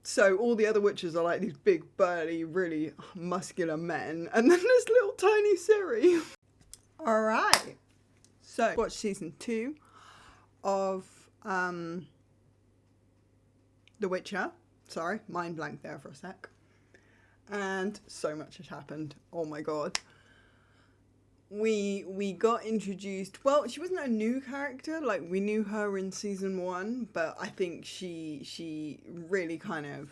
So all the other witches are like these big, burly, really muscular men. And then there's little tiny Ciri. All right. So watch season 2 of The Witcher. Sorry, mind blank there for a sec. And so much has happened. Oh my god. We got introduced, well, she wasn't a new character, like we knew her in season 1, but I think she really kind of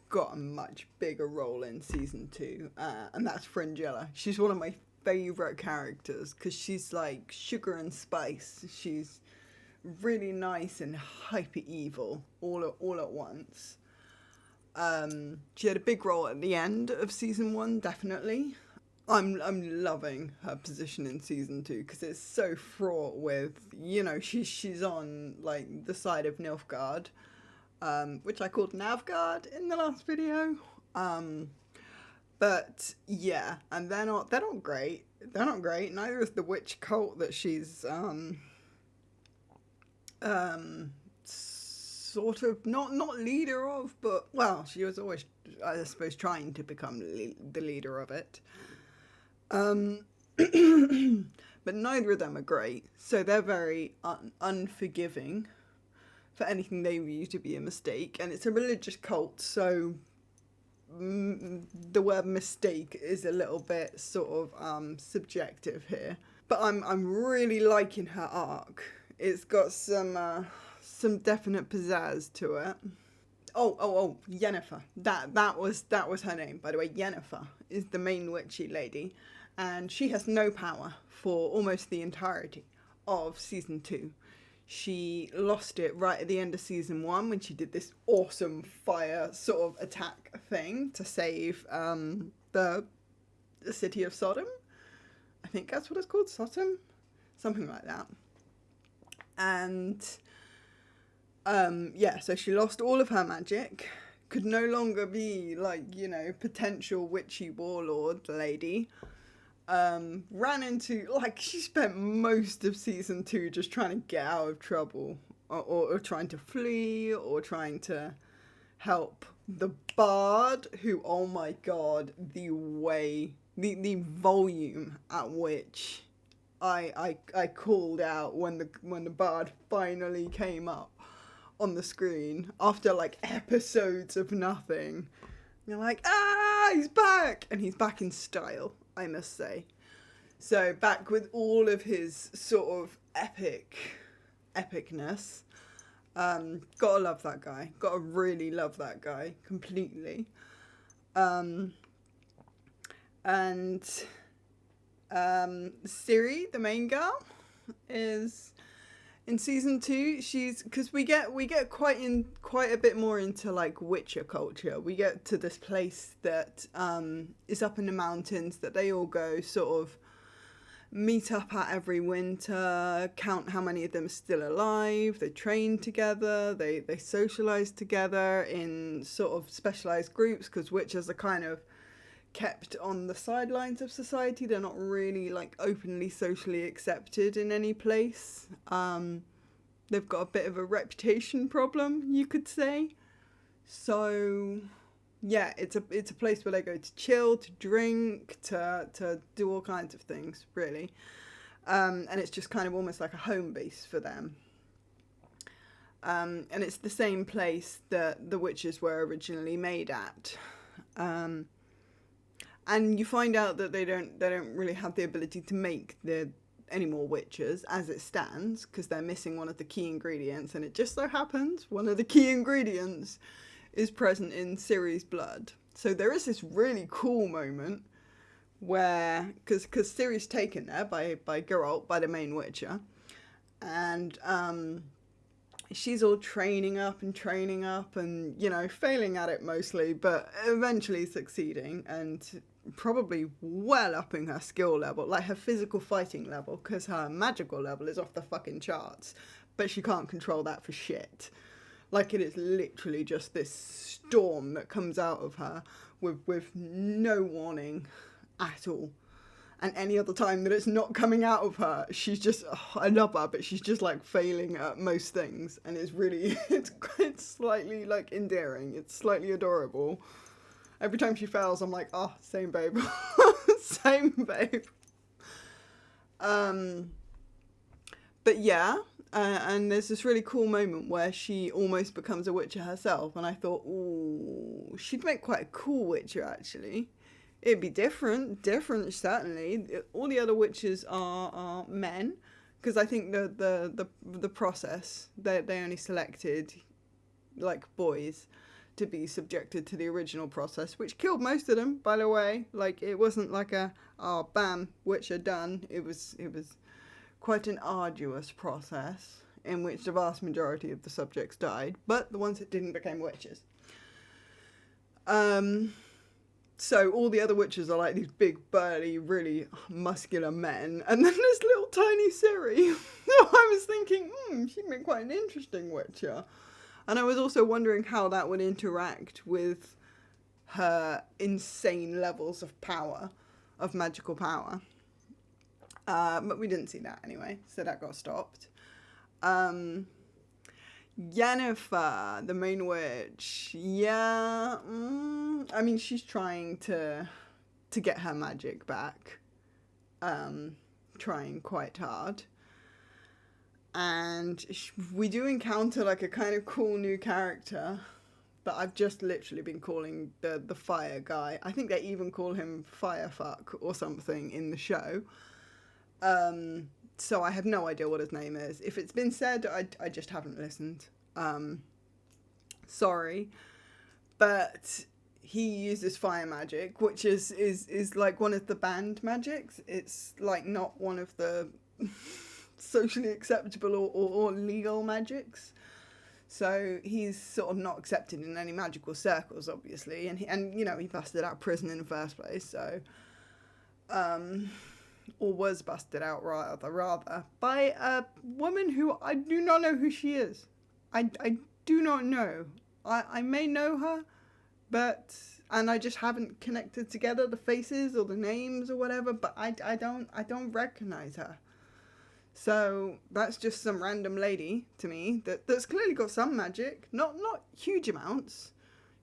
got a much bigger role in season 2, and that's Fringilla. She's one of my favourite characters because she's like sugar and spice. She's really nice and hyper evil all at once. She had a big role at the end of season 1, definitely. I'm loving her position in season 2 because it's so fraught with, you know, she's on like the side of Nilfgaard, which I called Navgard in the last video. But yeah, and they're not great. They're not great. Neither is the witch cult that she's sort of not leader of, but well, she was always, I suppose, trying to become the leader of it. But neither of them are great, so they're very unforgiving for anything they view to be a mistake, and it's a religious cult, so the word mistake is a little bit sort of subjective here. But I'm really liking her arc. It's got some definite pizzazz to it. Oh, Yennefer. That was her name, by the way. Yennefer is the main witchy lady, and she has no power for almost the entirety of season 2. She lost it right at the end of season 1 when she did this awesome fire sort of attack thing to save the city of Sodom. I think that's what it's called, Sodom? Something like that. And yeah, so she lost all of her magic, could no longer be like, you know, potential witchy warlord lady. Ran into, like, she spent most of season 2 just trying to get out of trouble, or trying to flee, or trying to help the bard, who, oh my god, the volume at which I called out when the bard finally came up on the screen after like episodes of nothing. You're like, he's back, and he's back in style, I must say. So back with all of his sort of epicness. Gotta love that guy. Gotta really love that guy completely. And Ciri, the main girl, is in season 2. She's, because we get quite a bit more into like Witcher culture. We get to this place that is up in the mountains that they all go sort of meet up at every winter, count how many of them are still alive. They train together, they socialize together in sort of specialized groups, because witches are kind of kept on the sidelines of society. They're not really like openly socially accepted in any place. They've got a bit of a reputation problem, you could say. So yeah, it's a place where they go to chill, to drink, to do all kinds of things, really. And it's just kind of almost like a home base for them. And it's the same place that the witches were originally made at. And you find out that they don't really have the ability to make any more witches as it stands, because they're missing one of the key ingredients, and it just so happens one of the key ingredients is present in Ciri's blood. So there is this really cool moment where, because Ciri's taken there by Geralt, by the main witcher, and she's all training up and, you know, failing at it mostly, but eventually succeeding, and probably well upping her skill level, like her physical fighting level, because her magical level is off the fucking charts, but she can't control that for shit. Like, it is literally just this storm that comes out of her with no warning at all. And any other time that it's not coming out of her, she's just, I love her, but she's just like failing at most things. And it's really, it's slightly like endearing. It's slightly adorable. Every time she fails, I'm like, oh, same babe. Same babe. But yeah, and there's this really cool moment where she almost becomes a Witcher herself. And I thought, ooh, she'd make quite a cool Witcher, actually. It'd be different, certainly. All the other witches are men, because I think the process, they only selected, like, boys to be subjected to the original process, which killed most of them, by the way. Like, it wasn't like bam, Witcher done. It was quite an arduous process in which the vast majority of the subjects died, but the ones that didn't became witches. So all the other witches are like these big, burly, really muscular men. And then this little tiny Ciri. So I was thinking, she'd make quite an interesting witcher. And I was also wondering how that would interact with her insane levels of power, of magical power. But we didn't see that anyway, so that got stopped. Yennefer, the main witch, yeah, I mean, she's trying to get her magic back, trying quite hard, and we do encounter like a kind of cool new character that I've just literally been calling the fire guy. I think they even call him Firefuck or something in the show. So I have no idea what his name is. If it's been said, I just haven't listened. Sorry. But he uses fire magic, which is like one of the banned magics. It's like not one of the socially acceptable or legal magics. So he's sort of not accepted in any magical circles, obviously. And you know, he busted out of prison in the first place, so... or was busted out rather by a woman who I do not know who she is. I do not know. I may know her, but and I just haven't connected together the faces or the names or whatever, but I don't recognize her. So that's just some random lady to me that's clearly got some magic, not huge amounts.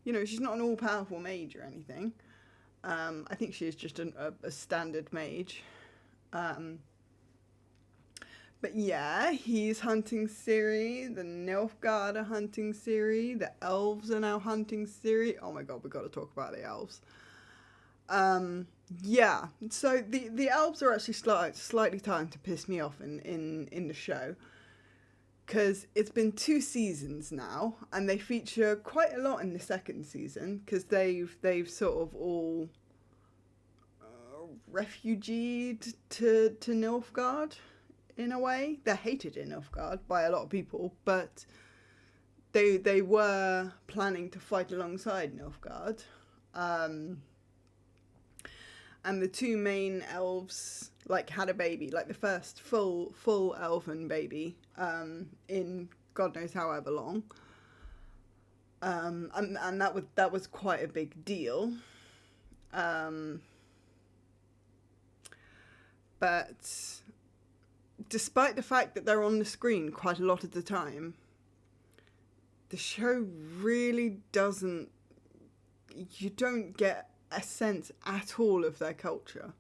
You know, she's not an all-powerful mage or anything. I think she is just a standard mage. But yeah, he's hunting Ciri, the Nilfgaard are hunting Ciri, the elves are now hunting Ciri. Oh my god, we've got to talk about the elves. Yeah, so the elves are actually slightly starting to piss me off in the show. Because it's been 2 seasons now, and they feature quite a lot in the second season, because they've sort of all... refugeed to Nilfgaard in a way. They're hated in Nilfgaard by a lot of people, but they were planning to fight alongside Nilfgaard. And the 2 main elves like had a baby, like the first full elven baby in God knows however long. And that was quite a big deal. But despite the fact that they're on the screen quite a lot of the time, the show really doesn't... You don't get a sense at all of their culture.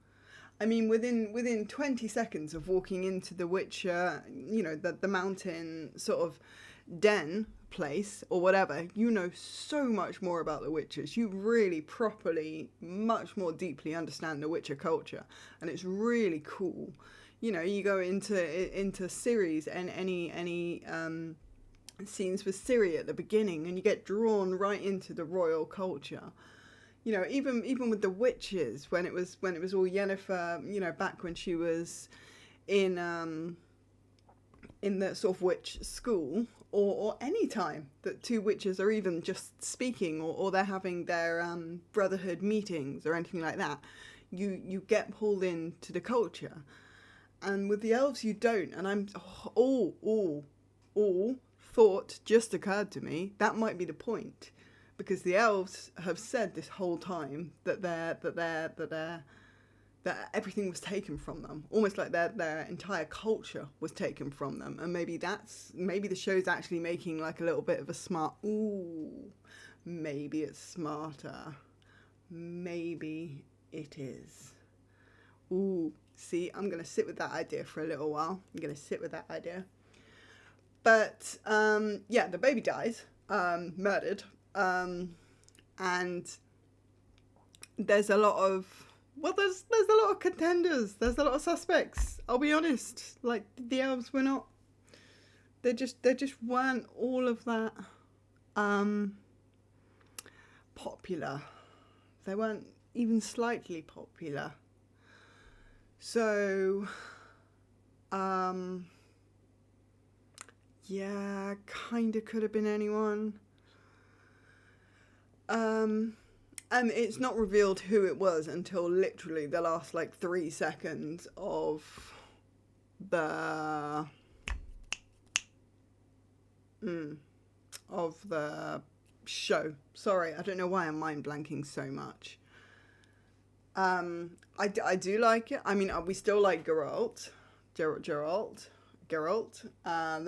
I mean, within 20 seconds of walking into the Witcher, you know, the mountain sort of den place or whatever, you know so much more about the Witchers. You really properly, much more deeply understand the Witcher culture, and it's really cool. You know, you go into Ciri's and any scenes with Ciri at the beginning, and you get drawn right into the royal culture. You know, even with the witches, when it was all Yennefer, you know, back when she was in the sort of witch school, or any time that 2 witches are even just speaking, or they're having their brotherhood meetings or anything like that, you get pulled into the culture. And with the elves, you don't. And I'm all thought just occurred to me that might be the point. Because the elves have said this whole time that they're that everything was taken from them, almost like their entire culture was taken from them. And maybe the show's actually making like a little bit of a smart, maybe it's smarter, maybe it is. See, I'm gonna sit with that idea for a little while. But the baby dies, murdered, and there's a lot of contenders. There's a lot of suspects. I'll be honest. Like, the elves were not. They just weren't all of that popular. They weren't even slightly popular. So, kinda could have been anyone. And it's not revealed who it was until literally the last, 3 seconds of the show. Sorry, I don't know why I'm mind blanking so much. I do like it. I mean, we still like Geralt, the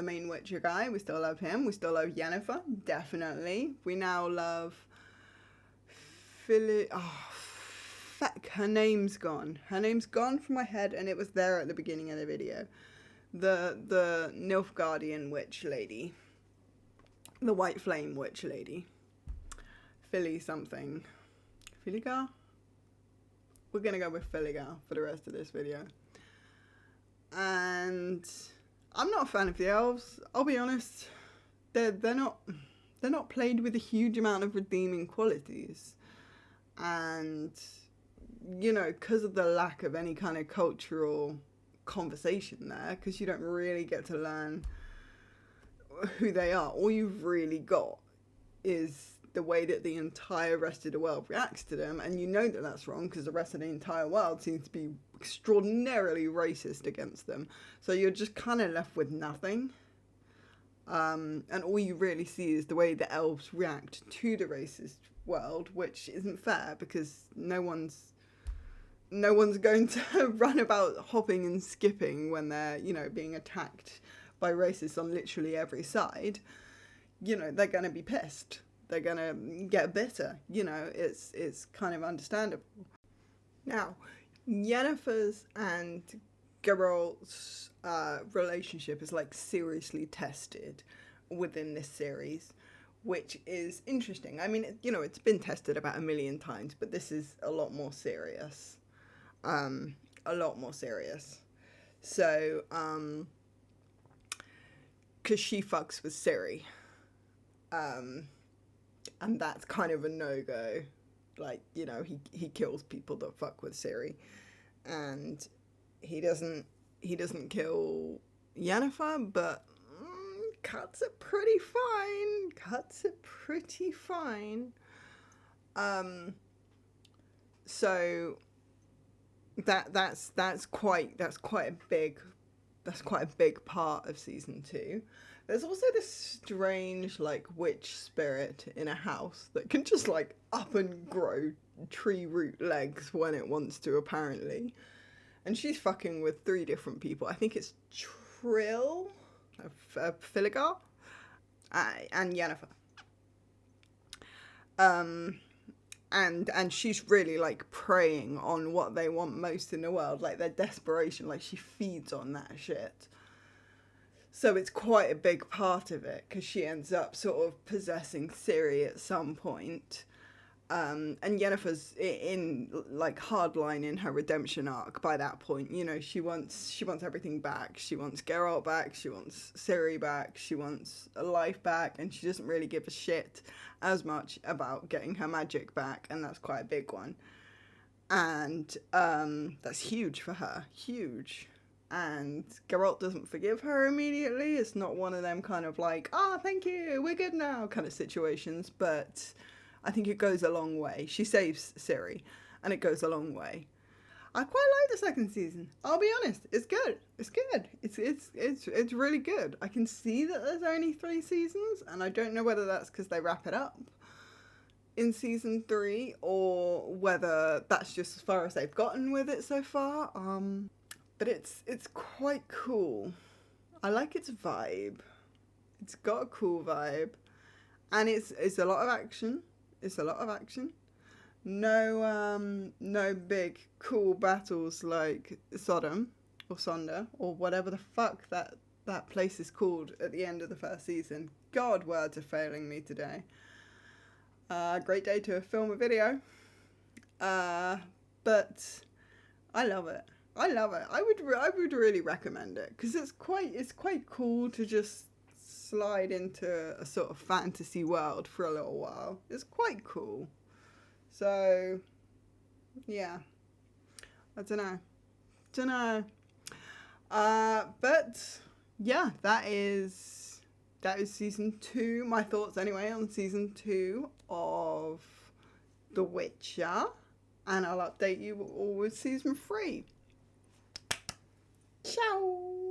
main Witcher guy. We still love him. We still love Yennefer, definitely. We now love her name's gone. Her name's gone from my head, and it was there at the beginning of the video. The Nilfgaardian witch lady. The White Flame witch lady. Philly something. Filigar? We're gonna go with Filigar for the rest of this video. And I'm not a fan of the elves, I'll be honest. They're not played with a huge amount of redeeming qualities. And, because of the lack of any kind of cultural conversation there, because you don't really get to learn who they are. All you've really got is the way that the entire rest of the world reacts to them, and you know that that's wrong because the rest of the entire world seems to be extraordinarily racist against them. So you're just kind of left with nothing. And all you really see is the way the elves react to the racist world, which isn't fair because no one's going to run about hopping and skipping when they're, being attacked by racists on literally every side. They're going to be pissed. They're going to get bitter. It's kind of understandable. Now, Yennefer's and Geralt's relationship is seriously tested within this series, which is interesting. I mean, it's been tested about 1 million times, but this is a lot more serious. So, because she fucks with Ciri. And that's kind of a no-go. He kills people that fuck with Ciri. And he doesn't kill Yennefer, but cuts it pretty fine. So that's quite a big part of season 2. There's also this strange witch spirit in a house that can just up and grow tree root legs when it wants to, apparently. And she's fucking with 3 different people. I think it's Trill, Filigar, and Yennefer. And she's really preying on what they want most in the world, their desperation. She feeds on that shit. So it's quite a big part of it because she ends up sort of possessing Ciri at some point. And Yennefer's in hardline in her redemption arc by that point. She wants everything back. She wants Geralt back. She wants Ciri back. She wants a life back, and she doesn't really give a shit as much about getting her magic back, and that's quite a big one. And that's huge for her. Huge. And Geralt doesn't forgive her immediately. It's not one of them kind of thank you, we're good now kind of situations, but I think it goes a long way. She saves Ciri, and it goes a long way. I quite like the second season. I'll be honest, it's good. It's really good. I can see that there's only 3 seasons, and I don't know whether that's because they wrap it up. in season 3 or whether that's just as far as they've gotten with it so far. But it's quite cool. I like its vibe. It's got a cool vibe, and it's a lot of action. It's a lot of action. No big cool battles like Sodom or Sonder or whatever the fuck that place is called at the end of the first season. God, words are failing me today. Great day to film a video. But I love it. I would really recommend it because it's quite cool to just slide into a sort of fantasy world for a little while. It's quite cool. So yeah, I don't know. But yeah, that is season 2. My thoughts anyway on season 2 of The Witcher, and I'll update you all with season 3. Ciao.